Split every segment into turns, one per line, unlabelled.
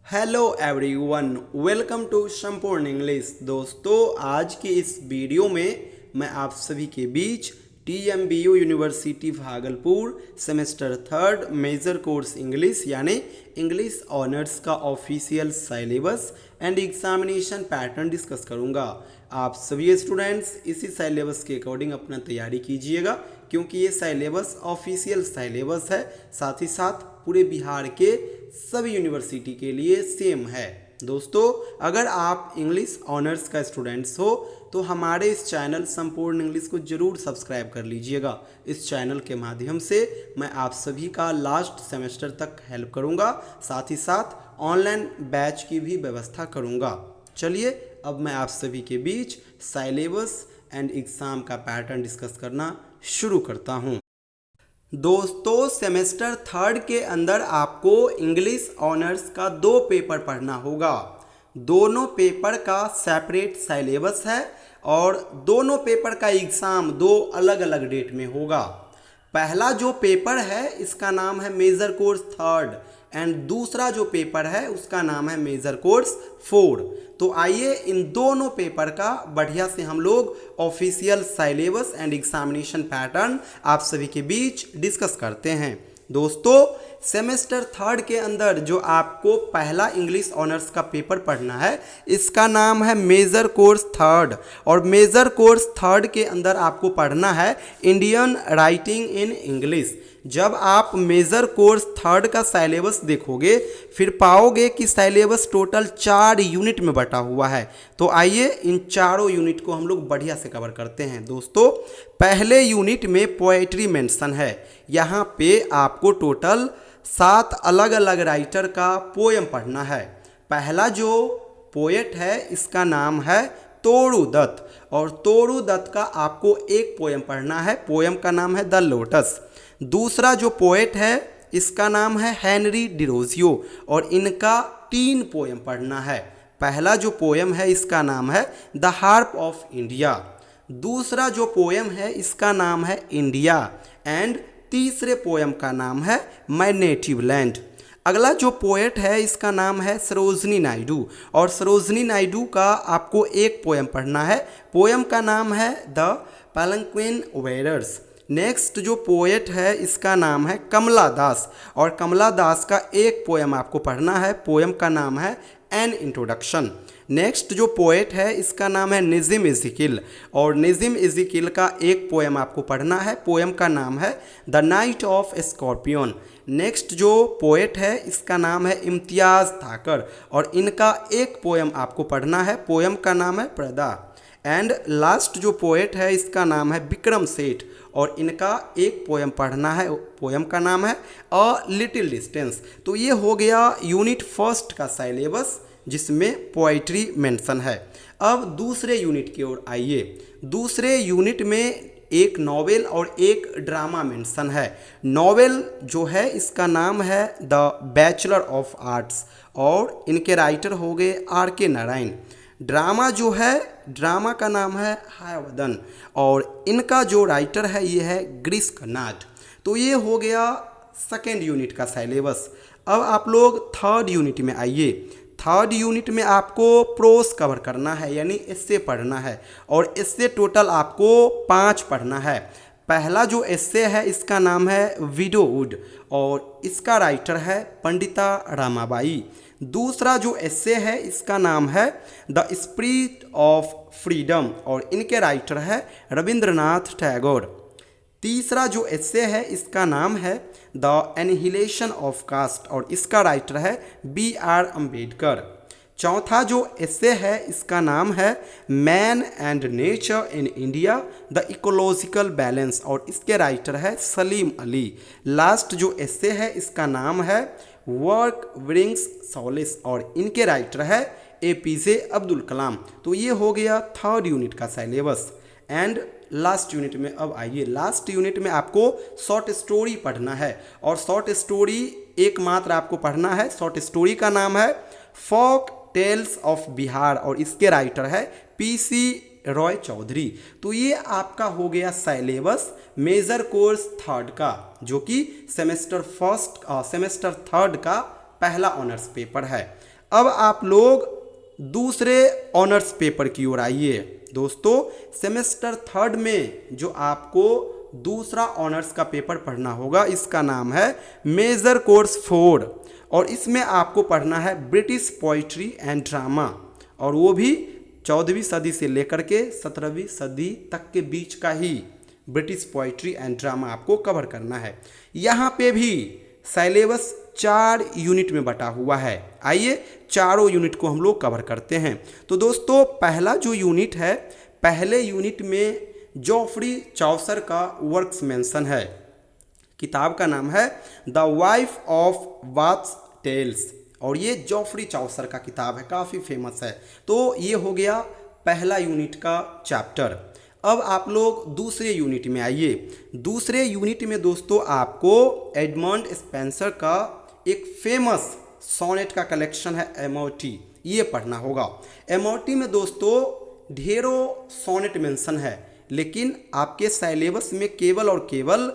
Hello everyone, welcome to संपूर्ण English. दोस्तों, आज की इस वीडियो में मैं आप सभी के बीच TMBU university Bhagalpur semester third major course English यानी इंग्लिश ऑनर्स का official syllabus and examination pattern discuss करूंगा। आप सभी स्टूडेंट्स इसी सिलेबस के अकॉर्डिंग अपना तैयारी कीजिएगा, क्योंकि ये सिलेबस ऑफिशियल सिलेबस है, साथ ही साथ पूरे बिहार के सभी यूनिवर्सिटी के लिए सेम है। दोस्तों, अगर आप इंग्लिश ऑनर्स का स्टूडेंट्स हो तो हमारे इस चैनल संपूर्ण इंग्लिश को जरूर सब्सक्राइब कर लीजिएगा। इस चैनल के माध्यम से मैं आप सभी का लास्ट सेमेस्टर तक हेल्प करूंगा, साथ ही साथ ऑनलाइन बैच की भी व्यवस्था करूंगा। चलिए, अब मैं आप सभी के बीच सिलेबस एंड एग्ज़ाम का पैटर्न डिस्कस करना शुरू करता हूं। दोस्तों, सेमेस्टर थर्ड के अंदर आपको इंग्लिश ऑनर्स का 2 पेपर पढ़ना होगा। दोनों पेपर का सेपरेट सिलेबस है और दोनों पेपर का एग्ज़ाम 2 अलग अलग डेट में होगा। पहला जो पेपर है इसका नाम है मेजर कोर्स थर्ड एंड दूसरा जो पेपर है उसका नाम है मेजर कोर्स 4। तो आइए इन दोनों पेपर का बढ़िया से हम लोग official syllabus and examination pattern आप सभी के बीच डिस्कस करते हैं। दोस्तों, सेमेस्टर थर्ड के अंदर जो आपको पहला इंग्लिश ऑनर्स का पेपर पढ़ना है इसका नाम है मेजर कोर्स थर्ड, और मेजर कोर्स थर्ड के अंदर आपको पढ़ना है इंडियन राइटिंग इन इंग्लिश। जब आप मेजर कोर्स थर्ड का सिलेबस देखोगे फिर पाओगे कि सिलेबस टोटल 4 यूनिट में बटा हुआ है। तो आइए इन चारों यूनिट को हम लोग बढ़िया से कवर करते हैं। दोस्तों, पहले यूनिट में पोएट्री मेंशन है। यहाँ पे आपको टोटल 7 अलग अलग राइटर का पोएम पढ़ना है। पहला जो पोएट है इसका नाम है तोड़ू दत्त, और तोड़ू दत्त का आपको एक पोएम पढ़ना है। पोएम का नाम है द लोटस। दूसरा जो पोएट है इसका नाम है हेनरी डिरोजियो, और इनका 3 पोएम पढ़ना है। पहला जो पोएम है इसका नाम है द हार्प ऑफ इंडिया। दूसरा जो पोएम है इसका नाम है इंडिया, एंड तीसरे पोएम का नाम है माय नेटिव लैंड। अगला जो पोएट है इसका नाम है सरोजनी नायडू, और सरोजनी नायडू का आपको एक पोएम पढ़ना है। पोएम का नाम है द पालंक्विन वेयर्स। नेक्स्ट जो पोएट है इसका नाम है कमला दास, और कमला दास का एक पोएम आपको पढ़ना है। पोएम का नाम है एन इंट्रोडक्शन। नेक्स्ट जो पोएट है इसका नाम है निज़िम इज़िकिल, और निज़िम इज़िकिल का एक पोएम आपको पढ़ना है। पोएम का नाम है the night of scorpion. Next जो पोएट है इसका नाम है इम्तियाज़ थाकर, और इनका एक पोएम आपको पढ़ना है। पोएम का नाम है पर्दा। एंड लास्ट जो पोएट है इसका नाम है विक्रम सेठ, और इनका एक पोएम पढ़ना है। पोएम का नाम है अ लिटिल डिस्टेंस। तो ये हो गया यूनिट फर्स्ट का सिलेबस जिसमें पोइट्री मेंशन है। अब दूसरे यूनिट की ओर आइए। दूसरे यूनिट में एक नॉवेल और एक ड्रामा मेंशन है। नॉवेल जो है इसका नाम है द बैचलर ऑफ आर्ट्स, और इनके राइटर हो गए RK नारायण। ड्रामा जो है, ड्रामा का नाम है हयवदन, और इनका जो राइटर है ये है गिरीश कर्नाड। तो ये हो गया सेकेंड यूनिट का सिलेबस। अब आप लोग थर्ड यूनिट में आइए। थर्ड यूनिट में आपको प्रोस कवर करना है, यानी एस्से पढ़ना है, और एस्से टोटल आपको 5 पढ़ना है। पहला जो एस्से है इसका नाम है विडोवुड, और इसका राइटर है पंडिता रामाबाई। दूसरा जो एस्से है इसका नाम है द स्पिरिट ऑफ फ्रीडम, और इनके राइटर है रविंद्रनाथ टैगोर। तीसरा जो एस्से है इसका नाम है द एनिहिलेशन ऑफ कास्ट, और इसका राइटर है BR अम्बेडकर। चौथा जो एस्से है इसका नाम है man and nature in India the ecological balance, और इसके राइटर है सलीम अली। लास्ट जो एस्से है इसका नाम है वर्क ब्रिंग्स सॉलिस, और इनके राइटर है APJ अब्दुल कलाम। तो ये हो गया थर्ड यूनिट का सिलेबस। एंड लास्ट यूनिट में अब आइए। लास्ट यूनिट में आपको शॉर्ट स्टोरी पढ़ना है, और शॉर्ट स्टोरी एकमात्र आपको पढ़ना है। शॉर्ट स्टोरी का नाम है फोक टेल्स ऑफ बिहार, और इसके राइटर है PC रॉय चौधरी। तो ये आपका हो गया सिलेबस मेजर कोर्स थर्ड का, जो कि सेमेस्टर थर्ड का पहला ऑनर्स पेपर है। अब आप लोग दूसरे ऑनर्स पेपर की ओर आइए। दोस्तों सेमेस्टर थर्ड में जो आपको दूसरा ऑनर्स का पेपर पढ़ना होगा इसका नाम है मेजर कोर्स 4 और इसमें आपको पढ़ना है ब्रिटिश पोइट्री एंड ड्रामा और वो भी 14वीं सदी से लेकर के 17वीं सदी तक के बीच का ही ब्रिटिश पोइट्री एंड ड्रामा आपको कवर करना है। यहाँ पे भी सिलेबस 4 यूनिट में बटा हुआ है। आइए चारों यूनिट को हम लोग कवर करते हैं। तो दोस्तों पहला जो यूनिट है, पहले यूनिट में जॉफ्री चौसर का वर्क्स मेंशन है। किताब का नाम है the wife of Bath's tales और ये जॉफ्री चौसर का किताब है, काफ़ी फेमस है। तो ये हो गया पहला यूनिट का चैप्टर। अब आप लोग दूसरे यूनिट में आइए। दूसरे यूनिट में दोस्तों आपको एडमंड स्पेंसर का एक फेमस सोनेट का कलेक्शन है एमओटी, ये पढ़ना होगा। एमओटी में दोस्तों ढेरों सोनेट मेंशन है, लेकिन आपके सिलेबस में केवल और केवल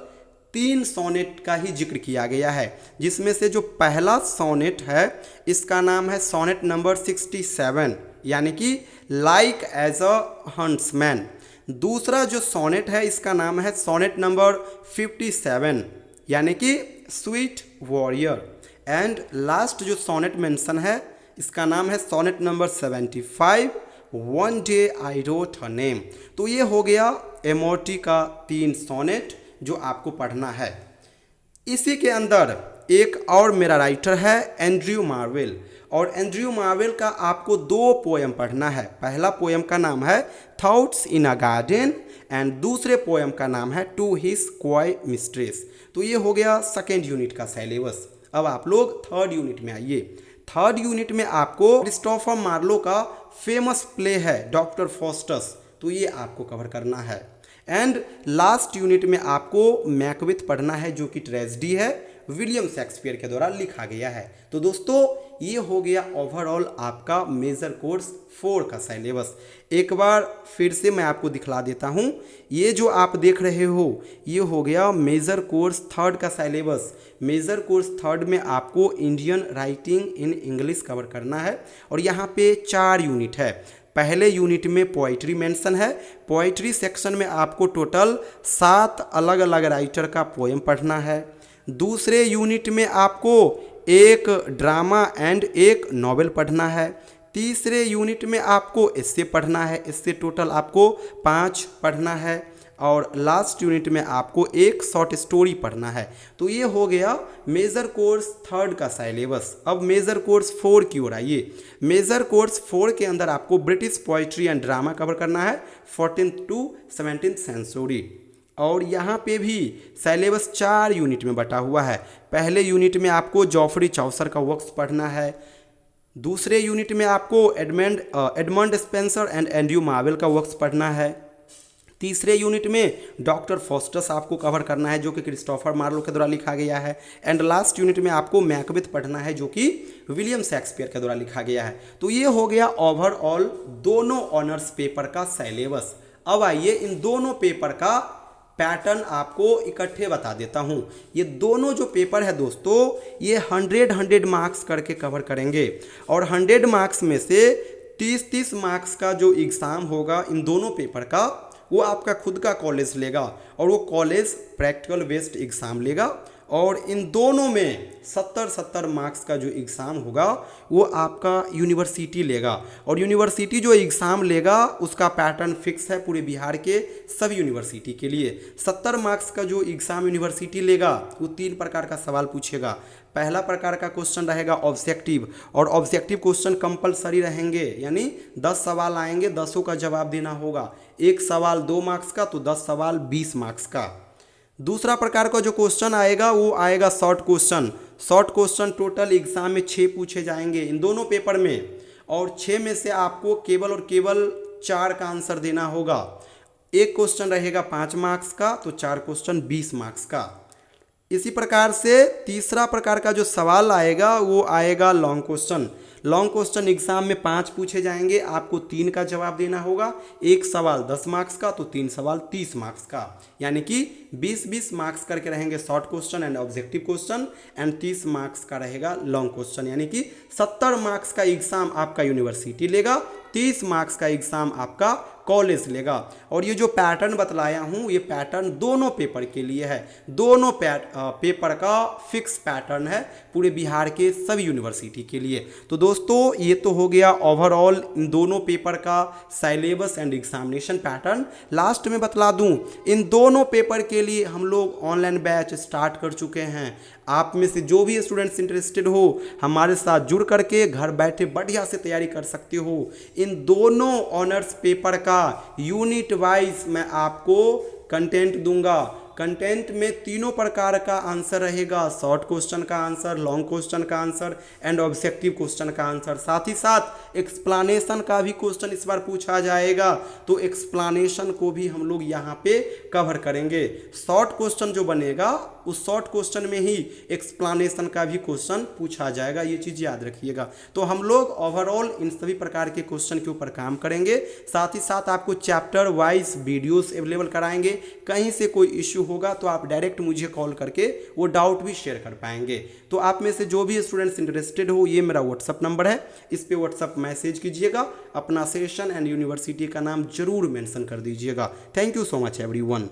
3 सोनेट का ही जिक्र किया गया है, जिसमें से जो पहला सोनेट है इसका नाम है सोनेट नंबर 67 यानी कि लाइक एज अ हंट्समैन। दूसरा जो सोनेट है इसका नाम है सोनेट नंबर 57 यानी कि स्वीट वॉरियर। एंड लास्ट जो सोनेट मेंशन है इसका नाम है sonnet number 75 one day I wrote her name. तो ये हो गया एमओटी का 3 सोनेट जो आपको पढ़ना है। इसी के अंदर एक और मेरा राइटर है एंड्रयू मार्वेल और एंड्रयू मार्वेल का आपको 2 पोएम पढ़ना है। पहला पोएम का नाम है thoughts in a garden and दूसरे पोएम का नाम है टू हिज क्वाय मिस्ट्रेस। तो ये हो गया सेकेंड यूनिट का सिलेबस। अब आप लोग थर्ड यूनिट में आइए। थर्ड यूनिट में आपको क्रिस्टोफर मार्लो का फेमस प्ले है डॉक्टर फॉस्टस, तो ये आपको कवर करना है। एंड लास्ट यूनिट में आपको मैकबेथ पढ़ना है जो कि ट्रेजेडी है, विलियम शेक्सपियर के द्वारा लिखा गया है। तो दोस्तों ये हो गया ओवरऑल आपका मेजर कोर्स 4 का सिलेबस। एक बार फिर से मैं आपको दिखला देता हूँ। ये जो आप देख रहे हो ये हो गया मेजर कोर्स 3 का सिलेबस। मेजर कोर्स 3 में आपको Indian writing in English cover करना है और यहाँ पे 4 यूनिट है। पहले यूनिट में पोइट्री मेंशन है। पोइट्री सेक्शन में आपको टोटल 7 अलग अलग राइटर का पोएम पढ़ना है। दूसरे यूनिट में आपको एक ड्रामा एंड एक नॉवेल पढ़ना है। तीसरे यूनिट में आपको एस्से पढ़ना है, इससे टोटल आपको 5 पढ़ना है। और लास्ट यूनिट में आपको एक शॉर्ट स्टोरी पढ़ना है। तो ये हो गया मेजर कोर्स 3 का सिलेबस। अब मेजर कोर्स 4 की ओर आइए। मेजर कोर्स 4 के अंदर आपको British poetry and drama cover करना है 14th to 17th सेंचुरी और यहाँ पे भी सिलेबस 4 यूनिट में बटा हुआ है। पहले यूनिट में आपको जॉफ्री चौसर का वर्क्स पढ़ना है। दूसरे यूनिट में आपको Edmund Spenser and Andrew marvel का वर्क्स पढ़ना है। तीसरे यूनिट में डॉक्टर फॉस्टस आपको कवर करना है जो कि क्रिस्टोफर मार्लो के द्वारा लिखा गया है। एंड लास्ट यूनिट में आपको मैकबेथ पढ़ना है जो कि विलियम शेक्सपियर के द्वारा लिखा गया है। तो ये हो गया ओवरऑल दोनों ऑनर्स पेपर का सिलेबस। अब आइए इन दोनों पेपर का पैटर्न आपको इकट्ठे बता देता हूँ। ये दोनों जो पेपर है दोस्तों ये 100 मार्क्स करके कवर करेंगे और 100 मार्क्स में से 30 मार्क्स का जो एग्ज़ाम होगा इन दोनों पेपर का वो आपका खुद का कॉलेज लेगा और वो कॉलेज प्रैक्टिकल बेस्ड एग्ज़ाम लेगा और इन दोनों में 70 मार्क्स का जो एग्ज़ाम होगा वो आपका यूनिवर्सिटी लेगा और यूनिवर्सिटी जो एग्ज़ाम लेगा उसका पैटर्न फिक्स है पूरे बिहार के सभी यूनिवर्सिटी के लिए। 70 मार्क्स का जो एग्ज़ाम यूनिवर्सिटी लेगा वो 3 प्रकार का सवाल पूछेगा। पहला प्रकार का क्वेश्चन रहेगा ऑब्जेक्टिव और ऑब्जेक्टिव क्वेश्चन कंपलसरी रहेंगे, यानी 10 सवाल आएंगे, 10 का जवाब देना होगा। एक सवाल 2 मार्क्स का तो 10 सवाल 20 मार्क्स का। दूसरा प्रकार का जो क्वेश्चन आएगा वो आएगा short question. Short question total exam में 6 पूछे जाएंगे इन दोनों पेपर में और 6 में से आपको केवल और केवल 4 का आंसर देना होगा। एक क्वेश्चन रहेगा 5 मार्क्स का तो 4 क्वेश्चन 20 मार्क्स का। इसी प्रकार से तीसरा प्रकार का जो सवाल आएगा वो आएगा long question. Long question exam में 5 पूछे जाएंगे, आपको 3 का जवाब देना होगा। एक सवाल 10 मार्क्स का तो 3 सवाल 30 मार्क्स का, यानी कि 20-20 मार्क्स करके रहेंगे short question and objective question and 30 marks का रहेगा लॉन्ग क्वेश्चन, यानी कि 70 मार्क्स का एग्जाम आपका यूनिवर्सिटी लेगा, 30 मार्क्स का एग्जाम आपका कॉलेज लेगा। और ये जो पैटर्न बतलाया हूँ ये पैटर्न दोनों पेपर के लिए है, दोनों पेपर का फिक्स पैटर्न है पूरे बिहार के सभी यूनिवर्सिटी के लिए। तो दोस्तों ये तो हो गया ओवरऑल इन दोनों पेपर का syllabus and examination pattern. Last में बतला दूं, इन दोनों पेपर के लिए हम लोग ऑनलाइन बैच स्टार्ट कर चुके हैं। आप में से जो भी स्टूडेंट्स इंटरेस्टेड हो हमारे साथ जुड़ करके घर बैठे बढ़िया से तैयारी कर सकते हो। इन दोनों ऑनर्स पेपर का यूनिट वाइज मैं आपको कंटेंट दूंगा। कंटेंट में तीनों प्रकार का आंसर रहेगा, शॉर्ट क्वेश्चन का आंसर, लॉन्ग क्वेश्चन का आंसर एंड ऑब्जेक्टिव क्वेश्चन का आंसर। साथ ही साथ एक्सप्लानेशन का भी क्वेश्चन इस बार पूछा जाएगा, तो एक्सप्लानेशन को भी हम लोग यहाँ पे कवर करेंगे। शॉर्ट क्वेश्चन जो बनेगा उस शॉर्ट क्वेश्चन में ही एक्सप्लानेशन का भी क्वेश्चन पूछा जाएगा, ये चीज़ याद रखिएगा। तो हम लोग ओवरऑल इन सभी प्रकार के क्वेश्चन के ऊपर काम करेंगे। साथ ही साथ आपको चैप्टर वाइज वीडियोस अवेलेबल कराएंगे। कहीं से कोई इश्यू होगा तो आप डायरेक्ट मुझे कॉल करके वो डाउट भी शेयर कर पाएंगे। तो आप में से जो भी स्टूडेंट्स इंटरेस्टेड हो, ये मेरा व्हाट्सअप नंबर है, इस पे व्हाट्सअप मैसेज कीजिएगा, अपना सेशन एंड यूनिवर्सिटी का नाम जरूर मेंशन कर दीजिएगा। Thank you so much everyone.